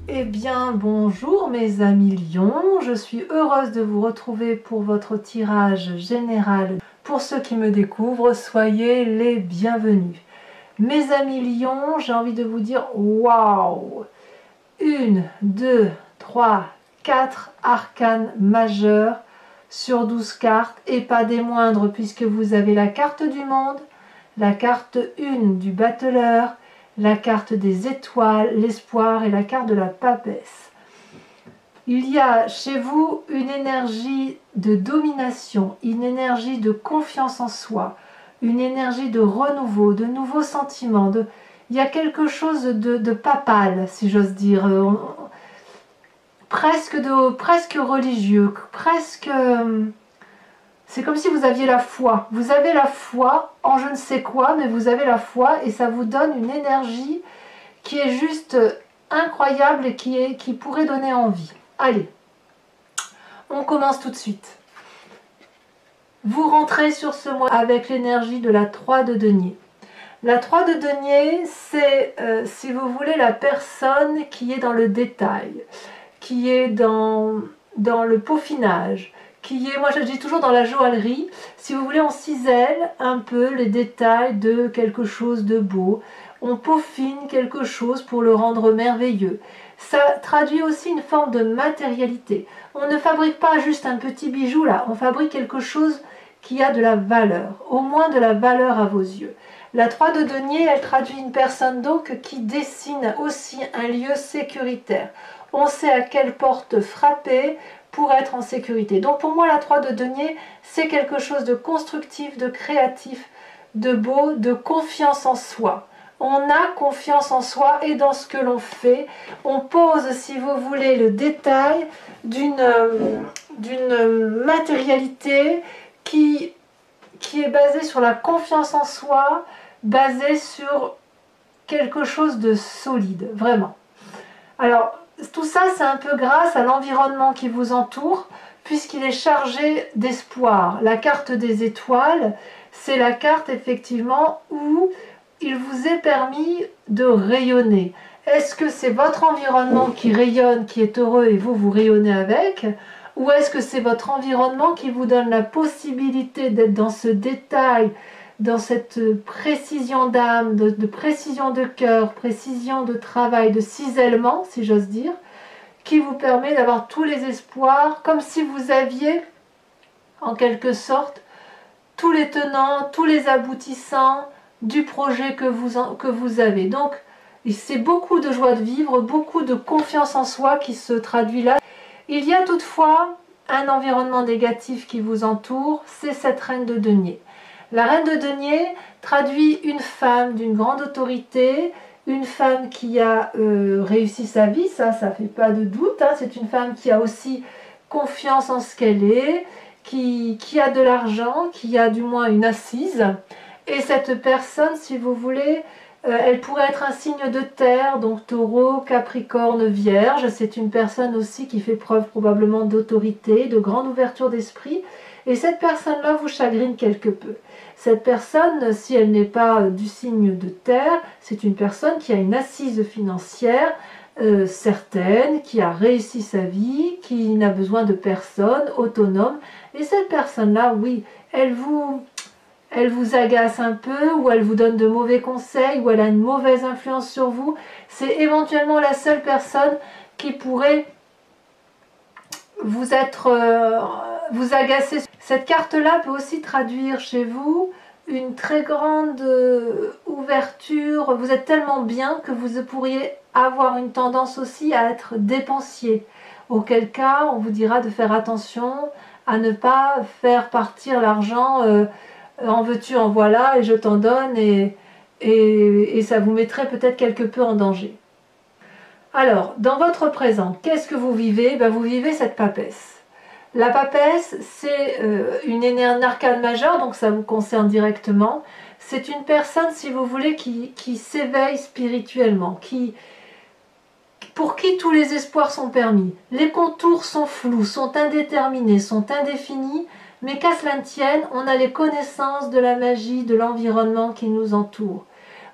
Eh bien, bonjour mes amis lions, je suis heureuse de vous retrouver pour votre tirage général. Pour ceux qui me découvrent, soyez les bienvenus. Mes amis lions, j'ai envie de vous dire waouh! 1, 2, 3, 4 arcanes majeures sur 12 cartes et pas des moindres puisque vous avez la carte du monde, la carte 1 du battleur, la carte des étoiles, l'espoir et la carte de la papesse. Il y a chez vous une énergie de domination, une énergie de confiance en soi, une énergie de renouveau, de nouveaux sentiments. Il y a quelque chose de papal, si j'ose dire, presque religieux, presque... C'est comme si vous aviez la foi. Vous avez la foi en je ne sais quoi, mais vous avez la foi et ça vous donne une énergie qui est juste incroyable et qui pourrait donner envie. Allez, on commence tout de suite. Vous rentrez sur ce mois avec l'énergie de la 3 de denier. La 3 de denier, c'est, si vous voulez, la personne qui est dans le détail, qui est dans le peaufinage, qui est, moi je dis toujours dans la joaillerie, si vous voulez on cisèle un peu les détails de quelque chose de beau, on peaufine quelque chose pour le rendre merveilleux. Ça traduit aussi une forme de matérialité. On ne fabrique pas juste un petit bijou là, on fabrique quelque chose qui a de la valeur, au moins de la valeur à vos yeux. La 3 de denier, elle traduit une personne donc qui dessine aussi un lieu sécuritaire. On sait à quelle porte frapper pour être en sécurité. Donc pour moi, la 3 de denier, c'est quelque chose de constructif, de créatif, de beau, de confiance en soi. On a confiance en soi et dans ce que l'on fait. On pose, si vous voulez, le détail d'une matérialité qui est basée sur la confiance en soi, basée sur quelque chose de solide, vraiment. Alors, tout ça, c'est un peu grâce à l'environnement qui vous entoure, puisqu'il est chargé d'espoir. La carte des étoiles, c'est la carte, effectivement, où il vous est permis de rayonner. Est-ce que c'est votre environnement qui rayonne, qui est heureux, et vous rayonnez avec ? Ou est-ce que c'est votre environnement qui vous donne la possibilité d'être dans ce détail, dans cette précision d'âme, de précision de cœur, précision de travail, de cisèlement, si j'ose dire, qui vous permet d'avoir tous les espoirs, comme si vous aviez, en quelque sorte, tous les tenants, tous les aboutissants du projet que vous avez. Donc, c'est beaucoup de joie de vivre, beaucoup de confiance en soi qui se traduit là. Il y a toutefois un environnement négatif qui vous entoure, c'est cette reine de denier. La reine de denier traduit une femme d'une grande autorité, une femme qui a réussi sa vie, ça fait pas de doute, hein. C'est une femme qui a aussi confiance en ce qu'elle est, qui a de l'argent, qui a du moins une assise. Et cette personne, si vous voulez, elle pourrait être un signe de terre, donc taureau, capricorne, vierge. C'est une personne aussi qui fait preuve probablement d'autorité, de grande ouverture d'esprit. Et cette personne-là vous chagrine quelque peu. Cette personne, si elle n'est pas du signe de terre, c'est une personne qui a une assise financière certaine, qui a réussi sa vie, qui n'a besoin de personne, autonome. Et cette personne-là, oui, elle vous agace un peu, ou elle vous donne de mauvais conseils, ou elle a une mauvaise influence sur vous. C'est éventuellement la seule personne qui pourrait vous agacer. Cette carte-là peut aussi traduire chez vous une très grande ouverture. Vous êtes tellement bien que vous pourriez avoir une tendance aussi à être dépensier. Auquel cas, on vous dira de faire attention à ne pas faire partir l'argent en veux-tu, en voilà, et je t'en donne, et ça vous mettrait peut-être quelque peu en danger. Alors, dans votre présent, qu'est-ce que vous vivez ? Ben, vous vivez cette papesse. La papesse, c'est une arcane majeure, donc ça vous concerne directement. C'est une personne, si vous voulez, qui s'éveille spirituellement, pour qui tous les espoirs sont permis. Les contours sont flous, sont indéterminés, sont indéfinis, mais qu'à cela ne tienne, on a les connaissances de la magie, de l'environnement qui nous entoure.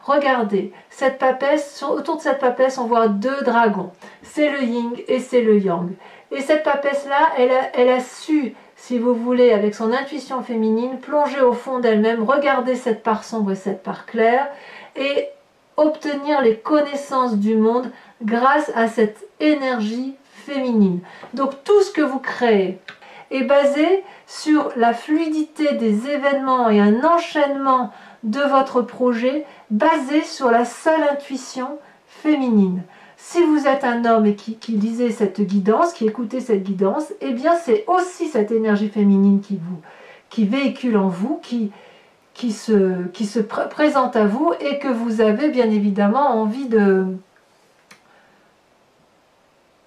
Regardez, cette papesse, autour de cette papesse, on voit 2 dragons. C'est le yin et c'est le yang. Et cette papesse-là, elle a su, si vous voulez, avec son intuition féminine, plonger au fond d'elle-même, regarder cette part sombre et cette part claire, et obtenir les connaissances du monde grâce à cette énergie féminine. Donc tout ce que vous créez est basé sur la fluidité des événements et un enchaînement de votre projet basé sur la seule intuition féminine. Si vous êtes un homme et qui lisez cette guidance, qui écoutez cette guidance, eh bien c'est aussi cette énergie féminine qui véhicule en vous, qui se présente à vous et que vous avez bien évidemment envie de...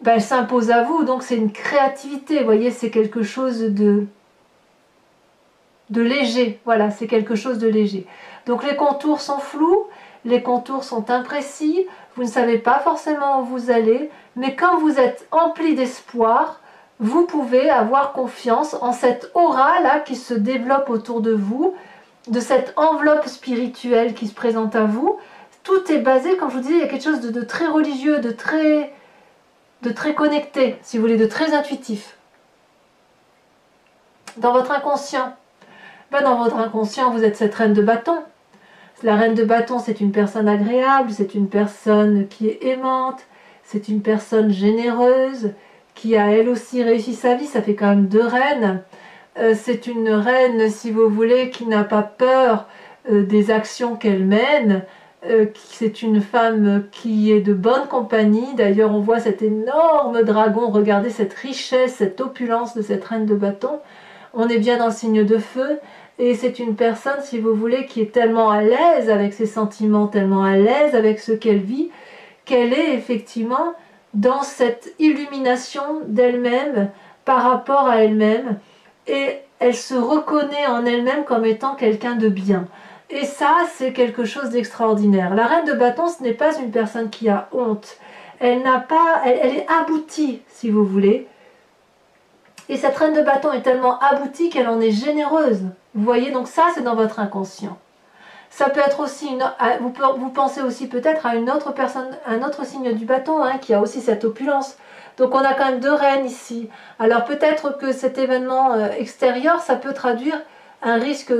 elle s'impose à vous, donc c'est une créativité, vous voyez, c'est quelque chose de léger, voilà, c'est quelque chose de léger. Donc les contours sont flous, les contours sont imprécis, vous ne savez pas forcément où vous allez, mais quand vous êtes empli d'espoir, vous pouvez avoir confiance en cette aura-là qui se développe autour de vous, de cette enveloppe spirituelle qui se présente à vous. Tout est basé, comme je vous disais, il y a quelque chose de très religieux, de très connecté, si vous voulez, de très intuitif. Dans votre inconscient, dans votre inconscient, vous êtes cette reine de bâton. La reine de bâton, c'est une personne agréable, c'est une personne qui est aimante, c'est une personne généreuse, qui a elle aussi réussi sa vie, ça fait quand même 2 reines. C'est une reine, si vous voulez, qui n'a pas peur des actions qu'elle mène. C'est une femme qui est de bonne compagnie. D'ailleurs, on voit cet énorme dragon. Regardez cette richesse, cette opulence de cette reine de bâton. On est bien dans le signe de feu. Et c'est une personne, si vous voulez, qui est tellement à l'aise avec ses sentiments, tellement à l'aise avec ce qu'elle vit, qu'elle est effectivement dans cette illumination d'elle-même par rapport à elle-même. Et elle se reconnaît en elle-même comme étant quelqu'un de bien. Et ça, c'est quelque chose d'extraordinaire. La reine de bâton, ce n'est pas une personne qui a honte. Elle est aboutie, si vous voulez. Et cette reine de bâton est tellement aboutie qu'elle en est généreuse. Vous voyez, donc ça, c'est dans votre inconscient. Ça peut être aussi, vous pensez aussi peut-être à une autre personne, un autre signe du bâton, qui a aussi cette opulence. Donc on a quand même 2 reines ici. Alors peut-être que cet événement extérieur, ça peut traduire un risque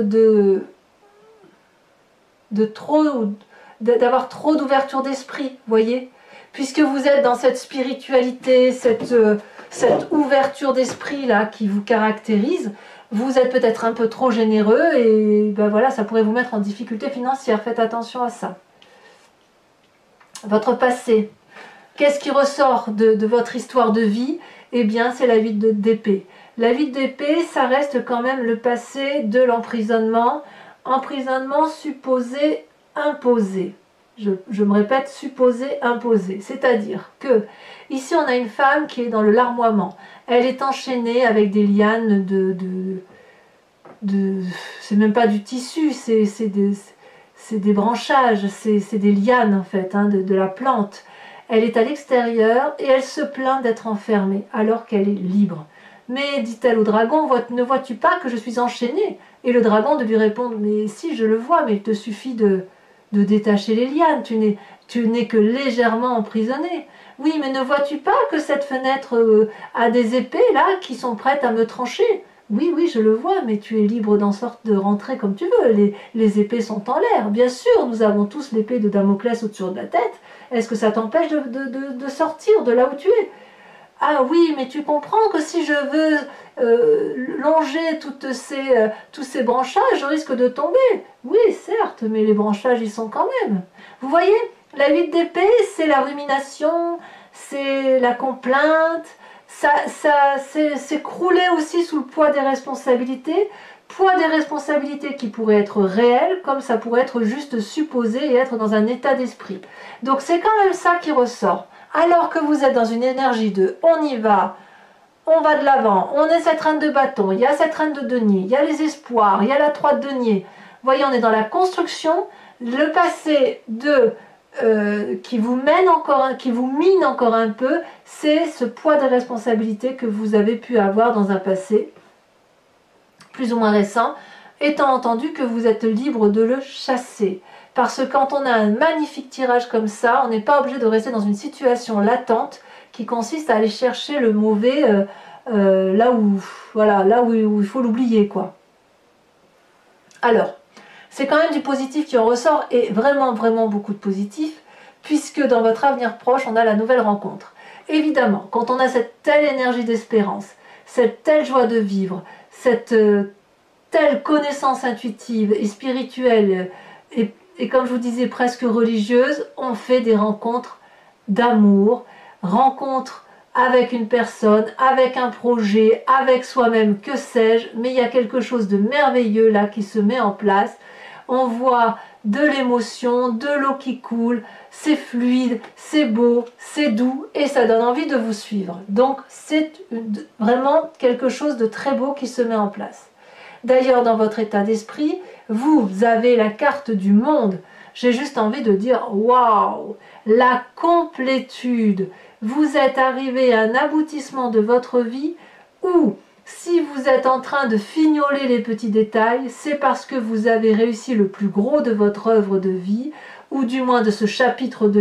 d'avoir trop d'ouverture d'esprit, vous voyez, puisque vous êtes dans cette spiritualité, cette ouverture d'esprit là qui vous caractérise. Vous êtes peut-être un peu trop généreux et voilà, ça pourrait vous mettre en difficulté financière. Faites attention à ça. Votre passé. Qu'est-ce qui ressort de votre histoire de vie? Eh bien, c'est la vie d'épée. La vie d'épée, ça reste quand même le passé de l'emprisonnement. Emprisonnement supposé imposé. Je me répète, supposé imposé. C'est-à-dire que, ici, on a une femme qui est dans le larmoiement. Elle est enchaînée avec des lianes c'est même pas du tissu, c'est des branchages, c'est des lianes en fait, de la plante. Elle est à l'extérieur et elle se plaint d'être enfermée alors qu'elle est libre. Mais, dit-elle au dragon, ne vois-tu pas que je suis enchaînée? Et le dragon de lui répondre, mais si, je le vois, mais il te suffit de détacher les lianes, tu n'es que légèrement emprisonné. Oui, mais ne vois-tu pas que cette fenêtre a des épées là qui sont prêtes à me trancher? Oui, oui, je le vois, mais tu es libre de rentrer comme tu veux. Les épées sont en l'air. Bien sûr, nous avons tous l'épée de Damoclès au-dessus de la tête. Est-ce que ça t'empêche de sortir de là où tu es? Ah oui, mais tu comprends que si je veux longer tous ces branchages, je risque de tomber. Oui, certes, mais les branchages y sont quand même. Vous voyez, la 8 d'épée, c'est la rumination, c'est la complainte, c'est s'écrouler aussi sous le poids des responsabilités qui pourraient être réelles, comme ça pourrait être juste supposé et être dans un état d'esprit. Donc c'est quand même ça qui ressort. Alors que vous êtes dans une énergie de on y va, on va de l'avant, on est cette reine de bâton, il y a cette reine de denier, il y a les espoirs, il y a la 3 de denier. Vous voyez, on est dans la construction, le passé qui vous mine encore un peu, c'est ce poids de responsabilité que vous avez pu avoir dans un passé plus ou moins récent, étant entendu que vous êtes libre de le chasser. parce que quand on a un magnifique tirage comme ça, on n'est pas obligé de rester dans une situation latente qui consiste à aller chercher le mauvais là où, voilà, là où il faut l'oublier, quoi. Alors, c'est quand même du positif qui en ressort, et vraiment, vraiment beaucoup de positif, puisque dans votre avenir proche, on a la nouvelle rencontre. Évidemment, quand on a cette telle énergie d'espérance, cette telle joie de vivre, cette telle connaissance intuitive et spirituelle, et comme je vous disais, presque religieuse, on fait des rencontres d'amour, rencontres avec une personne, avec un projet, avec soi-même, que sais-je, mais il y a quelque chose de merveilleux là qui se met en place. On voit de l'émotion, de l'eau qui coule, c'est fluide, c'est beau, c'est doux et ça donne envie de vous suivre. Donc c'est vraiment quelque chose de très beau qui se met en place. D'ailleurs, dans votre état d'esprit, vous avez la carte du monde. J'ai juste envie de dire, waouh, la complétude. Vous êtes arrivé à un aboutissement de votre vie où, si vous êtes en train de fignoler les petits détails, c'est parce que vous avez réussi le plus gros de votre œuvre de vie, ou du moins de ce chapitre de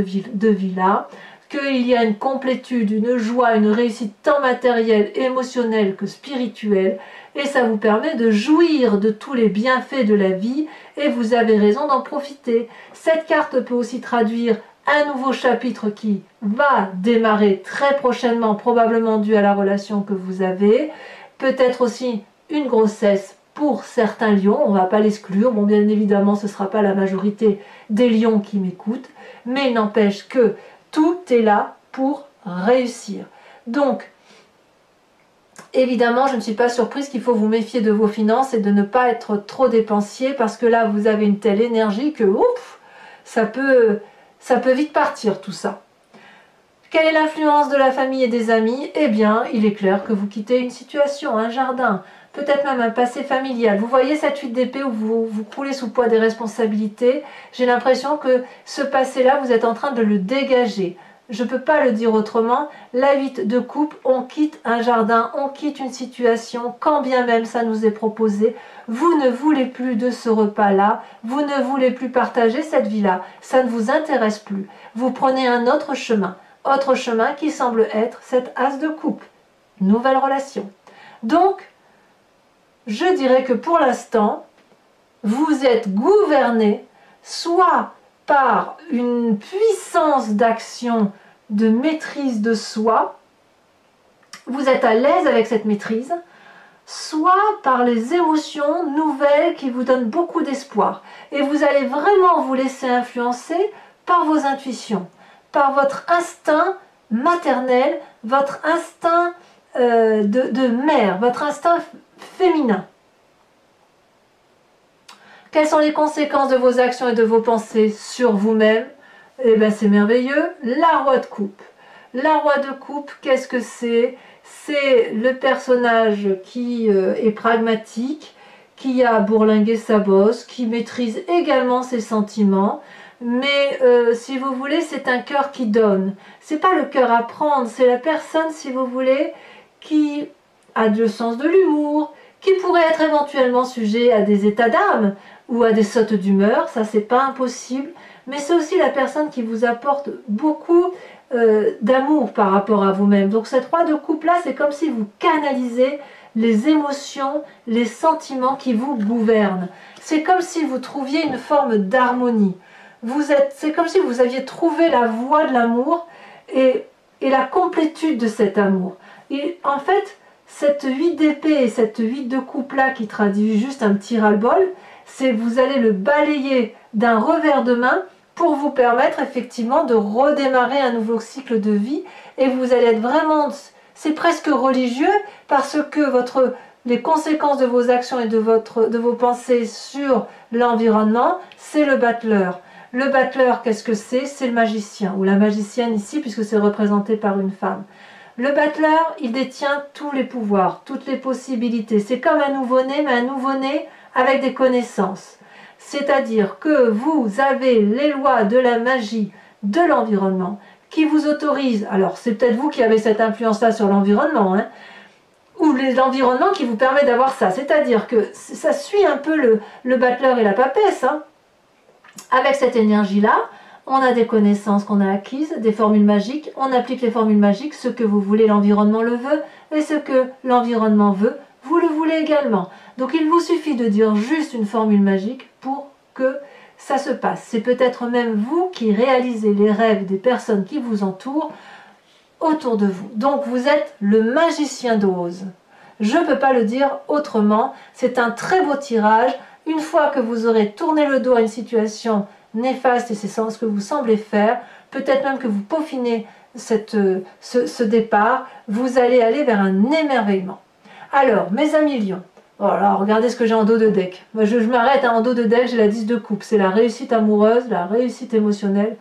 vie-là, qu'il y a une complétude, une joie, une réussite tant matérielle, émotionnelle que spirituelle, et ça vous permet de jouir de tous les bienfaits de la vie, et vous avez raison d'en profiter. Cette carte peut aussi traduire un nouveau chapitre qui va démarrer très prochainement, probablement dû à la relation que vous avez, peut-être aussi une grossesse pour certains lions, on ne va pas l'exclure, bon bien évidemment ce ne sera pas la majorité des lions qui m'écoutent, mais il n'empêche que tout est là pour réussir. Donc, évidemment, je ne suis pas surprise qu'il faut vous méfier de vos finances et de ne pas être trop dépensier, parce que là, vous avez une telle énergie que, ouf, ça peut vite partir tout ça. Quelle est l'influence de la famille et des amis? Eh bien, il est clair que vous quittez une situation, un jardin, peut-être même un passé familial. Vous voyez cette 8 d'épée où vous coulez sous le poids des responsabilités. J'ai l'impression que ce passé-là, vous êtes en train de le dégager. Je ne peux pas le dire autrement. La 8 de coupe, on quitte un jardin, on quitte une situation, quand bien même ça nous est proposé. Vous ne voulez plus de ce repas-là, vous ne voulez plus partager cette vie-là. Ça ne vous intéresse plus. Vous prenez un autre chemin. Autre chemin qui semble être cette as de coupe. Nouvelle relation. Donc, je dirais que pour l'instant, vous êtes gouverné soit par une puissance d'action, de maîtrise de soi, vous êtes à l'aise avec cette maîtrise, soit par les émotions nouvelles qui vous donnent beaucoup d'espoir. Et vous allez vraiment vous laisser influencer par vos intuitions, par votre instinct maternel, votre instinct de mère, votre instinct féminin. Quelles sont les conséquences de vos actions et de vos pensées sur vous-même? Eh bien, c'est merveilleux. La roi de coupe. La roi de coupe, qu'est-ce que c'est? C'est le personnage qui est pragmatique, qui a bourlingué sa bosse, qui maîtrise également ses sentiments. Mais si vous voulez, c'est un cœur qui donne. C'est pas le cœur à prendre, c'est la personne, si vous voulez, qui a le sens de l'humour, qui pourrait être éventuellement sujet à des états d'âme ou à des sautes d'humeur, ça c'est pas impossible, mais c'est aussi la personne qui vous apporte beaucoup d'amour par rapport à vous-même. Donc cette roi de coupe là, c'est comme si vous canalisez les émotions, les sentiments qui vous gouvernent. C'est comme si vous trouviez une forme d'harmonie. C'est comme si vous aviez trouvé la voie de l'amour et la complétude de cet amour. Et en fait, cette 8 d'épée et cette 8 de coupe là qui traduit juste un petit ras-le-bol, c'est vous allez le balayer d'un revers de main pour vous permettre effectivement de redémarrer un nouveau cycle de vie, et vous allez être vraiment, c'est presque religieux, parce que les conséquences de vos actions et de vos pensées sur l'environnement, c'est le battleur. Le battleur, qu'est-ce que c'est? C'est le magicien, ou la magicienne ici, puisque c'est représenté par une femme. Le battleur, il détient tous les pouvoirs, toutes les possibilités. C'est comme un nouveau-né, mais un nouveau-né avec des connaissances. C'est-à-dire que vous avez les lois de la magie de l'environnement qui vous autorisent, alors c'est peut-être vous qui avez cette influence-là sur l'environnement, hein, ou l'environnement qui vous permet d'avoir ça. C'est-à-dire que ça suit un peu le battleur et la papesse, hein, Avec cette énergie-là, on a des connaissances qu'on a acquises, des formules magiques, on applique les formules magiques, ce que vous voulez, l'environnement le veut, et ce que l'environnement veut, vous le voulez également. Donc il vous suffit de dire juste une formule magique pour que ça se passe. C'est peut-être même vous qui réalisez les rêves des personnes qui vous entourent autour de vous. Donc vous êtes le magicien d'Oz. Je ne peux pas le dire autrement. C'est un très beau tirage. Une fois que vous aurez tourné le dos à une situation néfaste, et c'est ce que vous semblez faire, peut-être même que vous peaufinez ce départ, vous allez aller vers un émerveillement. Alors, mes amis lions, voilà, regardez ce que j'ai en dos de deck. Moi, je m'arrête en dos de deck, j'ai la 10 de coupe. C'est la réussite amoureuse, la réussite émotionnelle.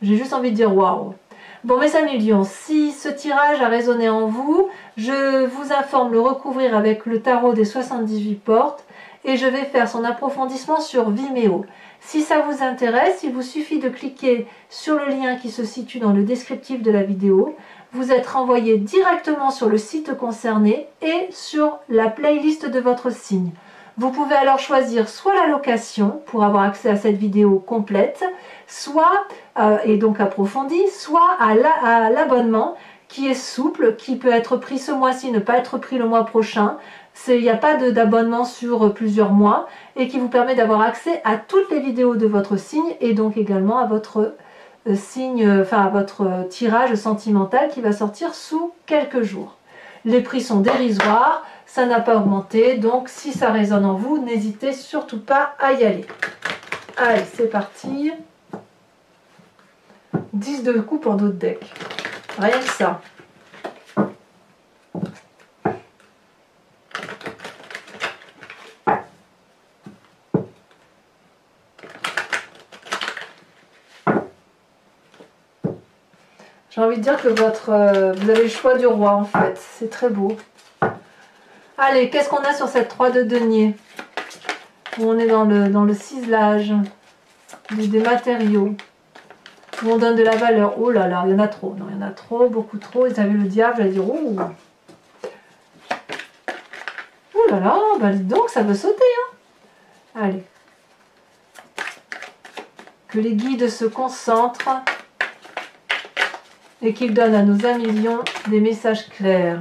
J'ai juste envie de dire waouh. Bon, mes amis lions, si ce tirage a résonné en vous, je vous informe le recouvrir avec le tarot des 78 portes et je vais faire son approfondissement sur Vimeo. Si ça vous intéresse, il vous suffit de cliquer sur le lien qui se situe dans le descriptif de la vidéo. Vous êtes renvoyé directement sur le site concerné et sur la playlist de votre signe. Vous pouvez alors choisir soit la location pour avoir accès à cette vidéo complète, soit, et donc approfondie, soit à l'abonnement qui est souple, qui peut être pris ce mois-ci, ne pas être pris le mois prochain. Il n'y a pas d'abonnement sur plusieurs mois et qui vous permet d'avoir accès à toutes les vidéos de votre signe et donc également à votre à votre tirage sentimental qui va sortir sous quelques jours. Les prix sont dérisoires, ça n'a pas augmenté, donc si ça résonne en vous, n'hésitez surtout pas à y aller. Allez, c'est parti. 10 de coupe en dos de deck. Rien que ça. J'ai envie de dire que vous avez le choix du roi en fait. C'est très beau. Allez, qu'est-ce qu'on a sur cette 3 de denier? Où on est dans le ciselage des matériaux. Où on donne de la valeur. Oh là là, il y en a trop. Non, il y en a trop, beaucoup trop. Vous avez le diable, j'allais dire, ouh. Oh là là, bah dis donc, ça veut sauter. Hein. Allez. Que les guides se concentrent et qu'ils donnent à nos amis lions des messages clairs.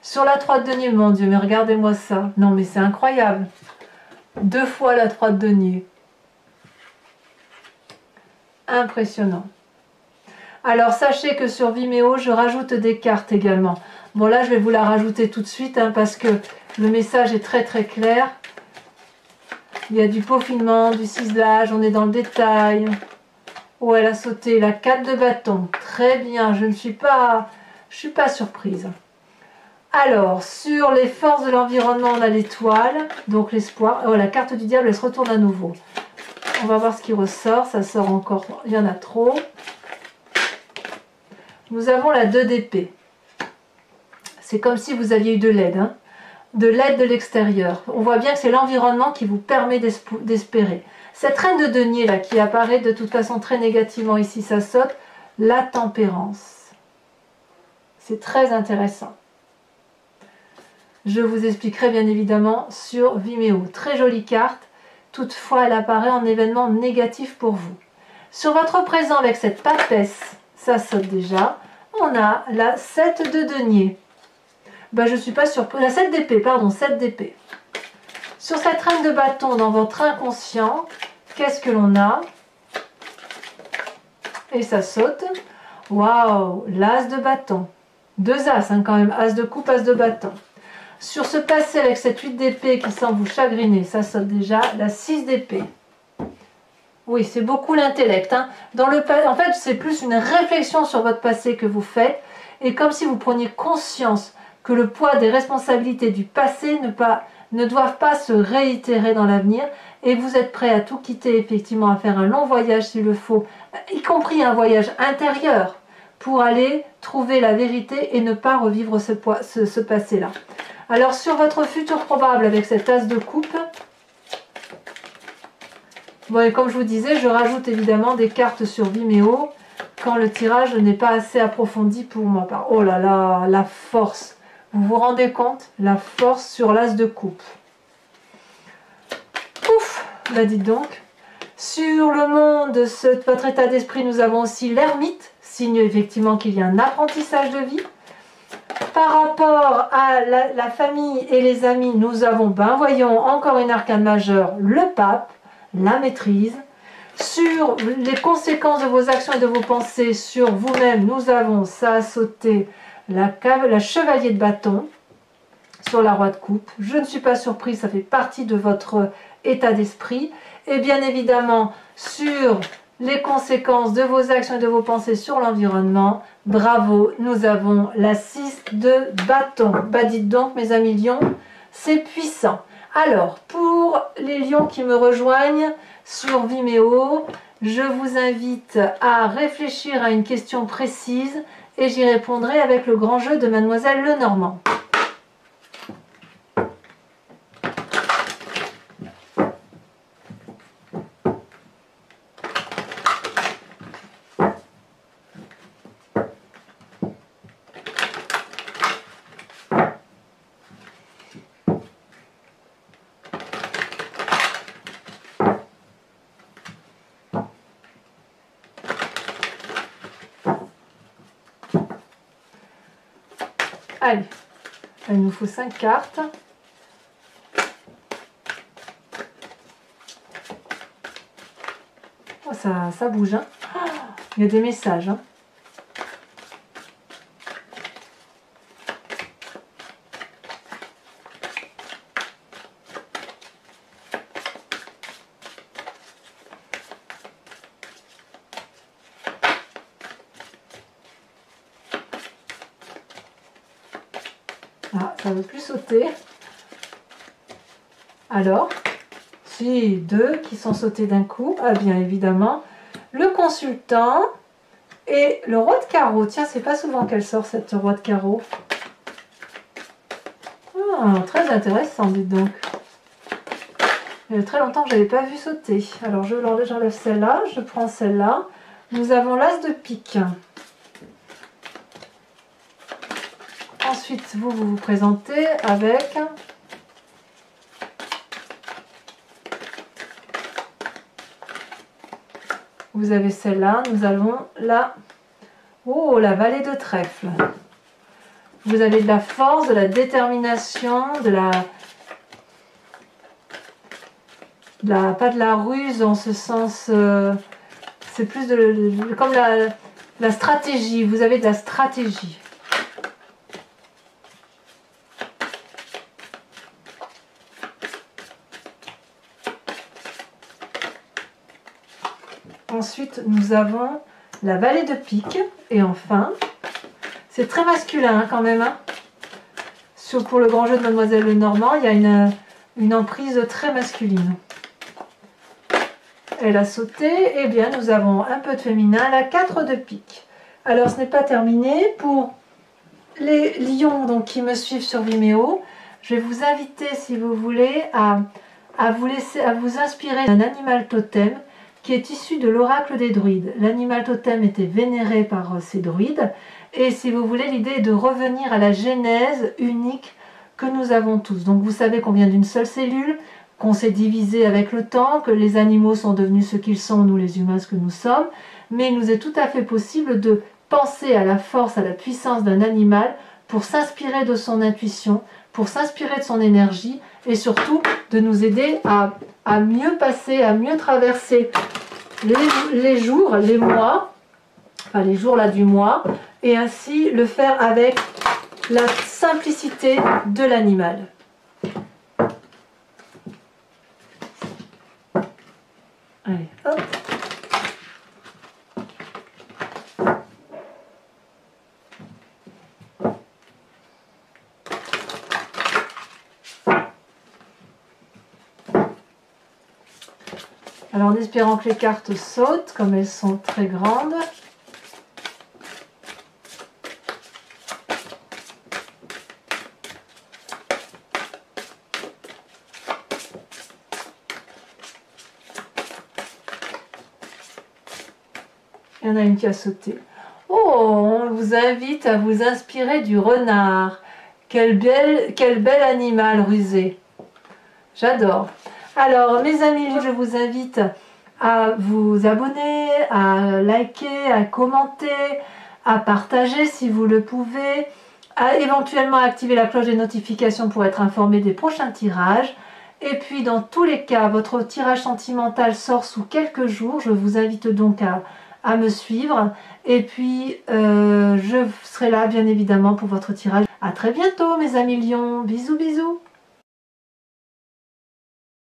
Sur la 3 de denier, mon Dieu, mais regardez-moi ça. Non, mais c'est incroyable. 2 fois la 3 de denier. Impressionnant. Alors, sachez que sur Vimeo, je rajoute des cartes également. Bon, là, je vais vous la rajouter tout de suite hein, parce que le message est très très clair. Il y a du peaufinement, du ciselage, on est dans le détail. Oh, elle a sauté la 4 de bâton. Très bien, je ne suis pas surprise. Alors, sur les forces de l'environnement, on a l'étoile, donc l'espoir. Oh, la carte du diable, elle se retourne à nouveau. On va voir ce qui ressort. Ça sort encore, il y en a trop. Nous avons la 2 d'épée. C'est comme si vous aviez eu de l'aide. Hein, de l'aide de l'extérieur. On voit bien que c'est l'environnement qui vous permet d'espérer. Cette reine de denier là qui apparaît de toute façon très négativement ici, ça saute, la tempérance. C'est très intéressant. Je vous expliquerai bien évidemment sur Vimeo. Très jolie carte, toutefois elle apparaît en événement négatif pour vous. Sur votre présent avec cette papesse, ça saute déjà, on a la 7 de denier. Ben, je ne suis pas surprise, la 7 d'épée, pardon, 7 d'épée. Sur cette reine de bâton dans votre inconscient, qu'est-ce que l'on a? Et ça saute. Waouh, l'as de bâton. 2 as hein, quand même, as de coupe, as de bâton. Sur ce passé avec cette 8 d'épée qui semble vous chagriner, ça saute déjà, la 6 d'épée. Oui, c'est beaucoup l'intellect. Hein. En fait, c'est plus une réflexion sur votre passé que vous faites. Et comme si vous preniez conscience que le poids des responsabilités du passé ne doivent pas se réitérer dans l'avenir. Et vous êtes prêt à tout quitter, effectivement, à faire un long voyage s'il le faut, y compris un voyage intérieur, pour aller trouver la vérité et ne pas revivre ce passé-là. Alors, sur votre futur probable avec cette as de coupe, bon, et comme je vous disais, je rajoute évidemment des cartes sur Vimeo quand le tirage n'est pas assez approfondi pour moi. Oh là là, la force. Vous vous rendez compte? La force sur l'as de coupe. Ouf, bah dites donc. Sur le monde de votre état d'esprit, nous avons aussi l'ermite, signe effectivement qu'il y a un apprentissage de vie. Par rapport à la famille et les amis, nous avons, voyons, encore une arcane majeure, le pape, la maîtrise. Sur les conséquences de vos actions et de vos pensées sur vous-même, nous avons, ça a sauté, la chevalier de bâton sur la roi de coupe. Je ne suis pas surprise, ça fait partie de votre état d'esprit. Et bien évidemment, sur les conséquences de vos actions et de vos pensées sur l'environnement, bravo, nous avons la 6 de bâton. Bah dites donc mes amis lions, c'est puissant. Alors, pour les lions qui me rejoignent sur Vimeo, je vous invite à réfléchir à une question précise et j'y répondrai avec le grand jeu de Mademoiselle Lenormand. Allez, il nous faut 5 cartes. Oh, ça bouge, hein. Oh, il y a des messages, hein. Ah, ça ne veut plus sauter. Alors, si deux qui sont sautés d'un coup, ah bien évidemment, le consultant et le roi de carreau. Tiens, c'est pas souvent qu'elle sort cette roi de carreau. Ah, très intéressant, dites donc. Il y a très longtemps que je n'avais pas vu sauter. Alors j'enlève celle-là, je prends celle-là. Nous avons l'as de pique. Ensuite, vous présentez avec vous avez celle-là, nous avons la la vallée de trèfle. Vous avez de la force, de la détermination, pas de la ruse en ce sens, c'est plus comme la stratégie, vous avez de la stratégie. Ensuite, nous avons la vallée de pique. Et enfin, c'est très masculin hein, quand même. Hein. Pour le grand jeu de Mademoiselle Lenormand, il y a une emprise très masculine. Elle a sauté. Eh bien, nous avons un peu de féminin, la 4 de pique. Alors, ce n'est pas terminé. Pour les lions donc, qui me suivent sur Vimeo, je vais vous inviter, si vous voulez, à vous inspirer d'un animal totem qui est issu de l'oracle des druides. L'animal totem était vénéré par ces druides et si vous voulez, l'idée est de revenir à la genèse unique que nous avons tous. Donc vous savez qu'on vient d'une seule cellule, qu'on s'est divisé avec le temps, que les animaux sont devenus ce qu'ils sont, nous les humains ce que nous sommes, mais il nous est tout à fait possible de penser à la force, à la puissance d'un animal pour s'inspirer de son intuition, pour s'inspirer de son énergie et surtout de nous aider à mieux passer, à mieux traverser les jours, les mois, enfin les jours là du mois, et ainsi le faire avec la simplicité de l'animal. Allez, hop. Alors en espérant que les cartes sautent, comme elles sont très grandes. Il y en a une qui a sauté. Oh, on vous invite à vous inspirer du renard. Quel bel animal rusé. J'adore. Alors, mes amis, je vous invite à vous abonner, à liker, à commenter, à partager si vous le pouvez, à éventuellement activer la cloche des notifications pour être informé des prochains tirages. Et puis dans tous les cas, votre tirage sentimental sort sous quelques jours. Je vous invite donc à me suivre. Et puis je serai là bien évidemment pour votre tirage. À très bientôt mes amis lions. Bisous bisous.